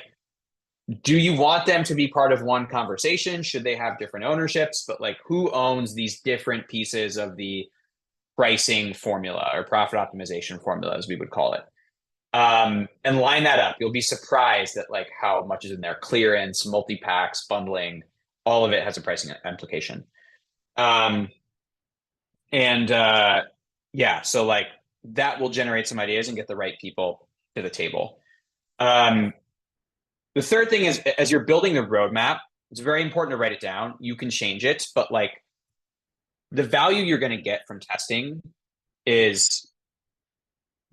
do you want them to be part of one conversation? Should they have different ownerships? But like who owns these different pieces of the pricing formula or profit optimization formula, as we would call it? And line that up. You'll be surprised at like how much is in there. Clearance, multi-packs, bundling, all of it has a pricing implication. Yeah, so like that will generate some ideas and get the right people to the table. The third thing is, as you're building the roadmap, it's very important to write it down. You can change it, but like the value you're going to get from testing is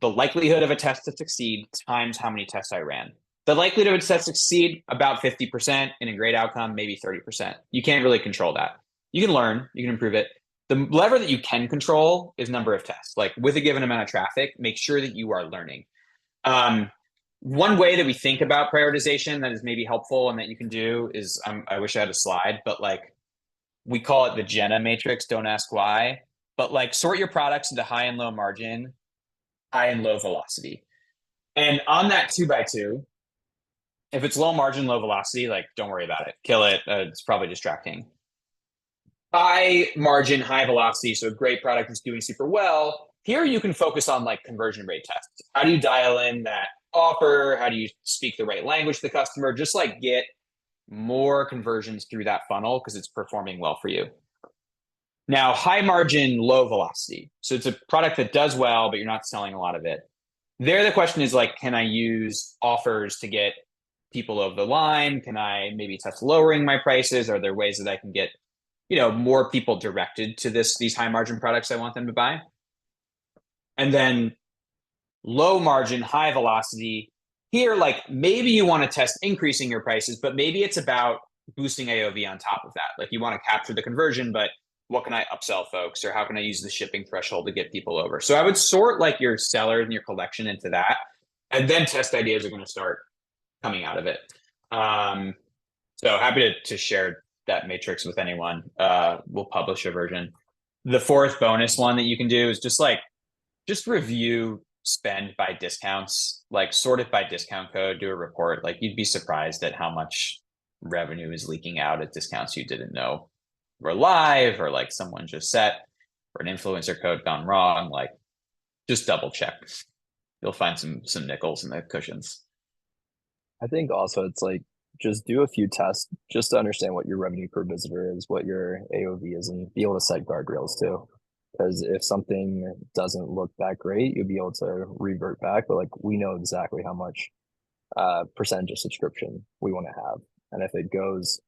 the likelihood of a test to succeed times how many tests I ran. The likelihood of a test to succeed, about 50%, in a great outcome, maybe 30%. You can't really control that. You can learn, you can improve it. The lever that you can control is number of tests. Like with a given amount of traffic, make sure that you are learning. One way that we think about prioritization that is maybe helpful and that you can do is, I wish I had a slide, but like we call it the Jenna matrix, don't ask why, but like sort your products into high and low margin, high and low velocity. And on that 2x2, if it's low margin, low velocity, like don't worry about it, kill it. It's probably distracting. High margin, high velocity. So a great product is doing super well. Here you can focus on like conversion rate tests. How do you dial in that offer? How do you speak the right language to the customer? Just like get more conversions through that funnel because it's performing well for you. Now, high margin, low velocity. So it's a product that does well, but you're not selling a lot of it. There, the question is like, can I use offers to get people over the line? Can I maybe test lowering my prices? Are there ways that I can get, more people directed to these high margin products I want them to buy? And then low margin, high velocity. Here, like maybe you want to test increasing your prices, but maybe it's about boosting AOV on top of that. Like you want to capture the conversion, but what can I upsell folks, or how can I use the shipping threshold to get people over? So I would sort like your sellers and your collection into that, and then test ideas are going to start coming out of it. So happy to share that matrix with anyone. We'll publish a version. The fourth bonus one that you can do is just review spend by discounts, like sort it by discount code, do a report. Like you'd be surprised at how much revenue is leaking out at discounts you didn't know were live, or like someone just set, or an influencer code gone wrong. Like just double check. You'll find some nickels in the cushions. I think also it's like just do a few tests just to understand what your revenue per visitor is, what your AOV is, and be able to set guardrails too. Because if something doesn't look that great, you'll be able to revert back. But like we know exactly how much percentage of subscription we want to have. And if it goes,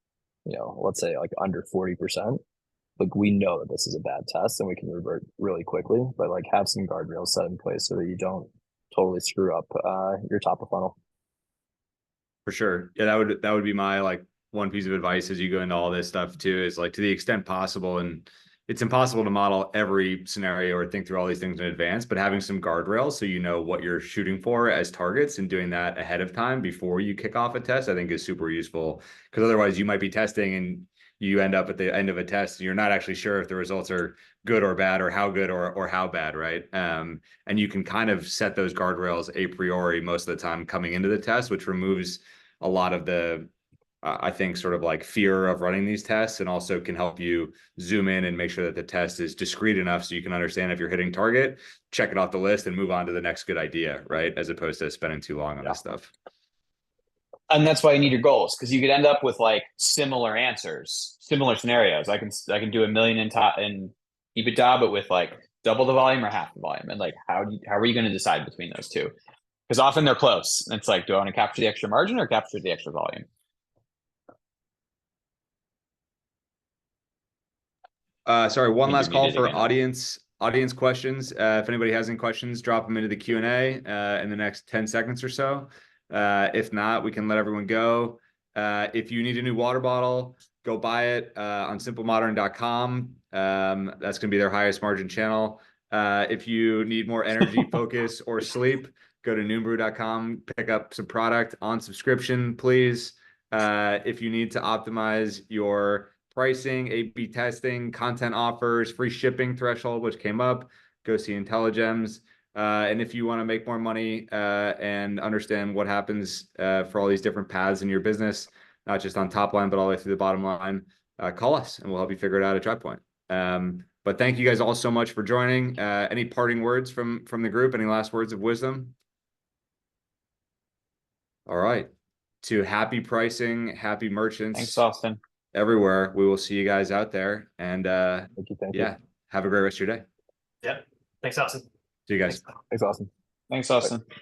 let's say like under 40%, like we know that this is a bad test and we can revert really quickly, but like have some guardrails set in place so that you don't totally screw up your top of funnel. For sure. Yeah, that would be my like one piece of advice as you go into all this stuff too, is like to the extent possible, and it's impossible to model every scenario or think through all these things in advance, but having some guardrails so you know what you're shooting for as targets and doing that ahead of time before you kick off a test, I think is super useful. Because otherwise you might be testing and you end up at the end of a test and you're not actually sure if the results are good or bad, or how good or how bad, right? And you can kind of set those guardrails a priori most of the time coming into the test, which removes a lot of the I think sort of like fear of running these tests, and also can help you zoom in and make sure that the test is discrete enough so you can understand if you're hitting target, check it off the list and move on to the next good idea, right? As opposed to spending too long on this stuff. And that's why you need your goals, because you could end up with like similar answers, similar scenarios. I can do $1 million in EBITDA, but with like double the volume or half the volume. And like, how are you going to decide between those two? Because often they're close. And it's like, do I want to capture the extra margin or capture the extra volume? Sorry, one last call for audience questions. If anybody has any questions, drop them into the Q&A in the next 10 seconds or so. If not, we can let everyone go. If you need a new water bottle, go buy it on SimpleModern.com. That's going to be their highest margin channel. If you need more energy, focus, or sleep, go to NoonBrew.com, pick up some product on subscription, please. If you need to optimize your pricing, A/B testing, content offers, free shipping threshold, which came up, go see Intelligems. And if you want to make more money and understand what happens for all these different paths in your business, not just on top line, but all the way through the bottom line, call us and we'll help you figure it out at Drivepoint. But thank you guys all so much for joining. Any parting words from the group? Any last words of wisdom? All right. To happy pricing, happy merchants. Thanks, Austin. Everywhere. We will see you guys out there. And Thank you. Have a great rest of your day. Yep. Thanks, Austin. See you guys. Thanks, Austin. Thanks, Austin. Bye.